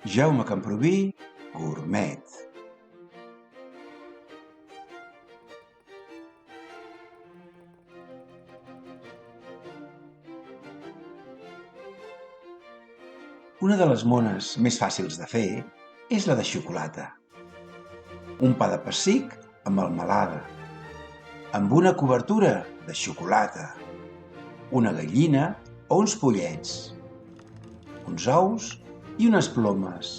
Jaume Camproví, Gourmet. Una de les mones més fàcils de fer és la de xocolata. Un pa de pessic amb melmelada, amb una cobertura de xocolata, una gallina o uns pollets, uns ous i unes plomes.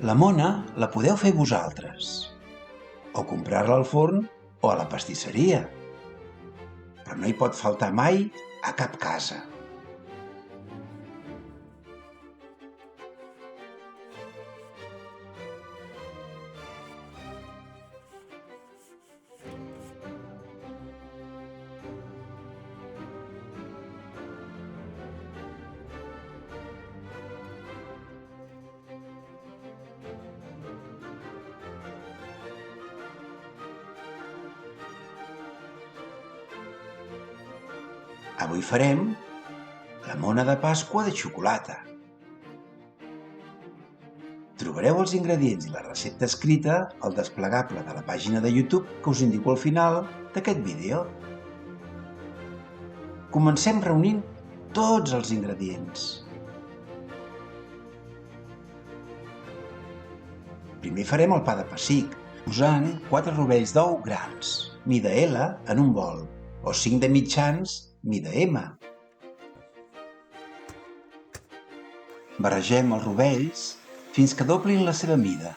La mona la podeu fer vosaltres, o comprar-la al forn o a la pastisseria, però no hi pot faltar mai a cap casa. Avui farem la mona de Pasqua de xocolata. Trobareu els ingredients i la recepta escrita al desplegable de la pàgina de YouTube que us indico al final d'aquest vídeo. Comencem reunint tots els ingredients. Primer farem el pa de pessic, posant 4 rovells d'ou grans, mida L, en un bol, o 5 de mitjans, mida M. Barregem els rovells fins que doblin la seva mida.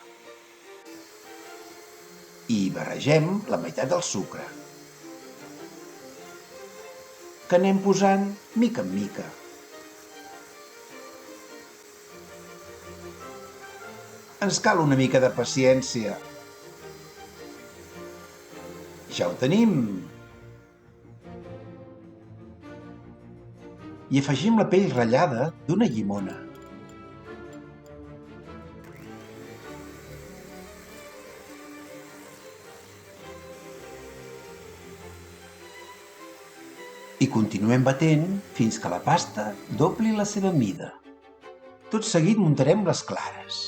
I barregem la meitat del sucre, que anem posant mica en mica. Ens cal una mica de paciència. Ja ho tenim. I afegim la pell ratllada d'una llimona. I continuem batent fins que la pasta dobli la seva mida. Tot seguit muntarem les clares.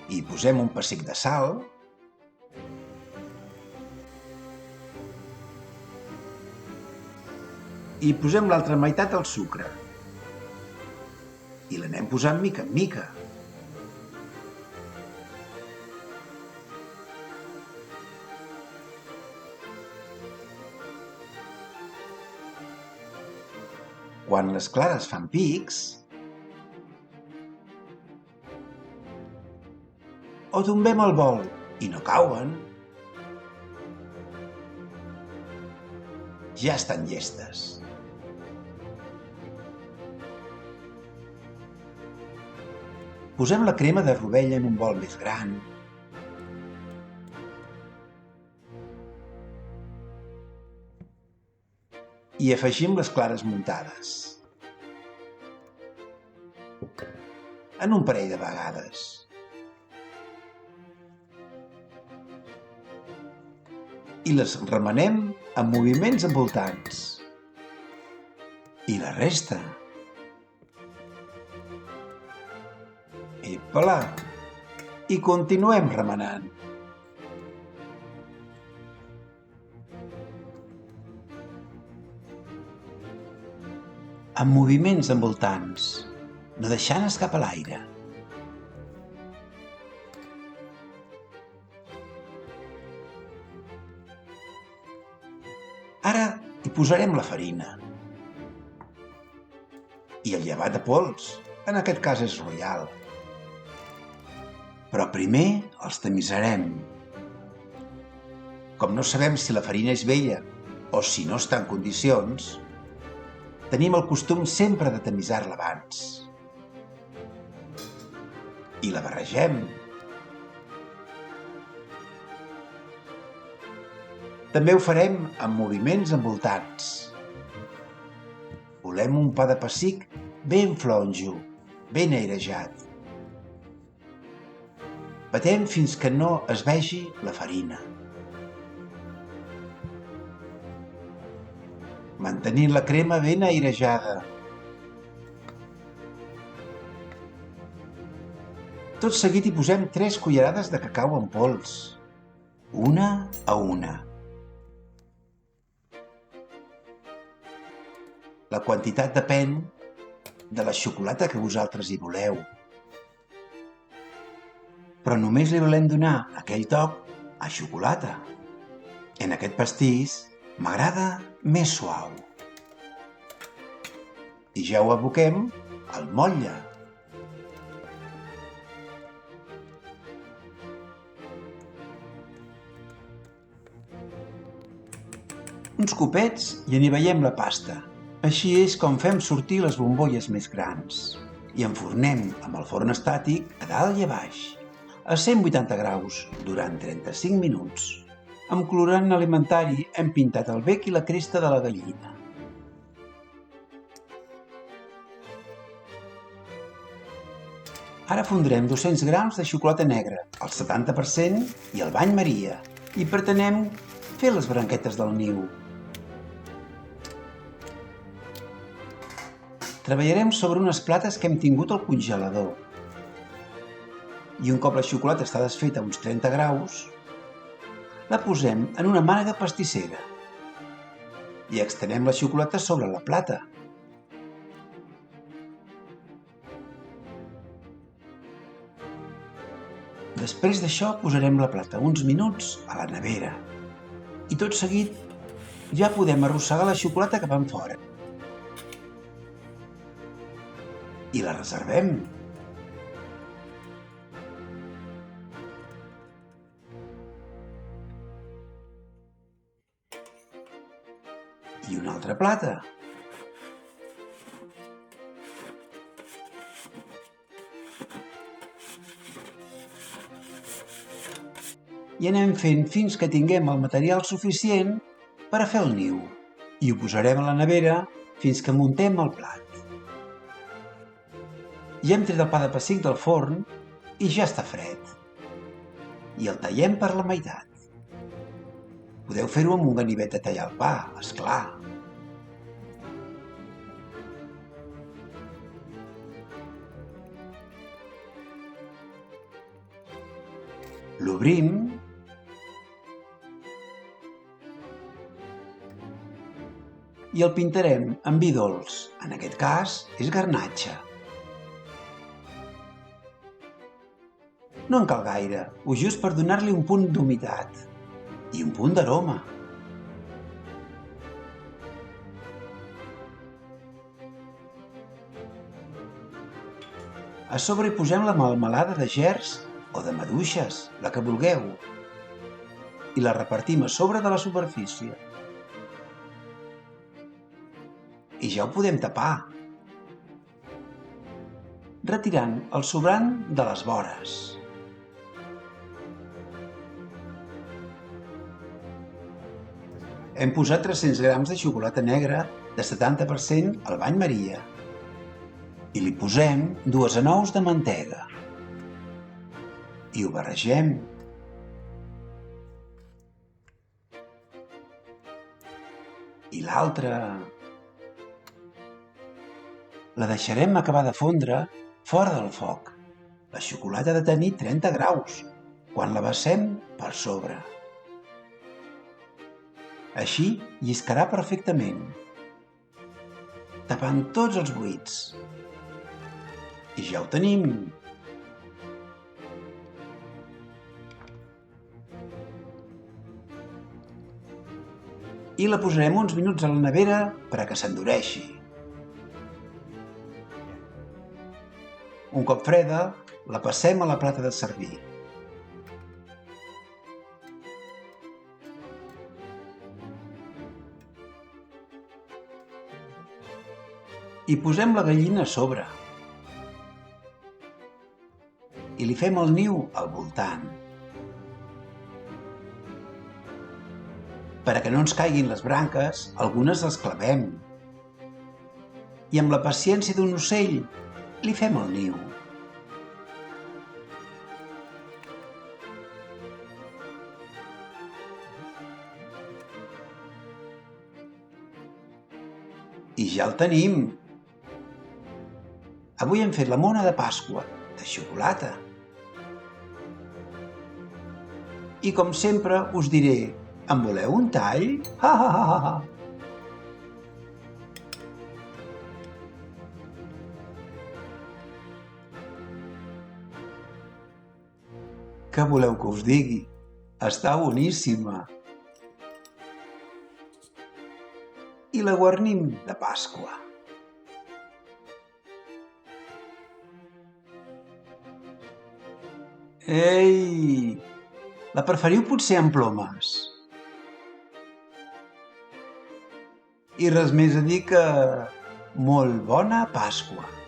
I posem un pessic de sal, i posem l'altra meitat al sucre. I l'anem posant mica en mica. Quan les clares fan pics, o tombem el bol i no cauen, ja estan llestes. Posem la crema de rovell en un bol més gran. I afegim les clares muntades. En un parell de vegades. I les remenem amb moviments envoltants. I la resta. Epala! I continuem remenant. Amb moviments envoltants, no deixant escapar l'aire. Ara hi posarem la farina. I el llevat de pols, en aquest cas és Royal. Però primer els tamisarem. Com no sabem si la farina és vella o si no està en condicions, tenim el costum sempre de tamisar-la abans. I la barregem. També ho farem amb moviments envoltants. Volem un pa de pessic ben flonjo, ben airejat. Batem fins que no es vegi la farina. Mantenint la crema ben airejada. Tot seguit hi posem 3 cullerades de cacau en pols, una a una. La quantitat depèn de la xocolata que vosaltres hi voleu. Però només li volem donar aquell toc a xocolata. En aquest pastís m'agrada més suau. I ja ho aboquem al motlle. Uns copets i en hi veiem la pasta. Així és com fem sortir les bombolles més grans. I enfornem amb el forn estàtic a dalt i a baix, a 180 graus, durant 35 minuts. Amb colorant alimentari hem pintat el bec i la cresta de la gallina. Ara fondrem 200 grams de xocolata negra, al 70% i el bany Maria, i pretenem fer les branquetes del niu. Treballarem sobre unes plates que hem tingut al congelador. I un cop la xocolata està desfeta a uns 30 graus, la posem en una mànega pastissera i extenem la xocolata sobre la plata. Després d'això posarem la plata uns minuts a la nevera i tot seguit ja podem arrossegar la xocolata cap enfora. I la reservem. I una altra plata. I anem fent fins que tinguem el material suficient per a fer el niu. I ho posarem a la nevera fins que muntem el plat. Ja hem tret el pa de pessic del forn i ja està fred. I el tallem per la meitat. Podeu fer-ho amb un ganivet de tallar el pa, esclar. L'obrim i el pintarem amb vi dolç. En aquest cas és garnatxa. No en cal gaire, o just per donar-li un punt d'humitat i un punt d'aroma. A sobre hi posem la melmelada de gerds o de maduixes, la que vulgueu, i la repartim a sobre de la superfície. I ja ho podem tapar, retirant el sobrant de les vores. Hem posat 300 grams de xocolata negra de 70% al bany Maria i li posem 2 anous de mantega i ho barregem. I l'altra la deixarem acabar de fondre fora del foc. La xocolata ha de tenir 30 graus quan la vessem per sobre. Així lliscarà perfectament, tapant tots els buits. I ja ho tenim! I la posarem uns minuts a la nevera per a que s'endureixi. Un cop freda, la passem a la plata de servir. I posem la gallina a sobre. I li fem el niu al voltant. Per a que no ens caiguin les branques, algunes les clavem. I amb la paciència d'un ocell, li fem el niu. I ja el tenim! Avui hem fet la mona de Pasqua, de xocolata. I com sempre us diré, en voleu un tall? Ha, ha, ha, ha. Què voleu que us digui? Està boníssima. I la guarnim de Pasqua. Ei! La preferiu potser amb plomes? I res més a dir que molt bona Pasqua.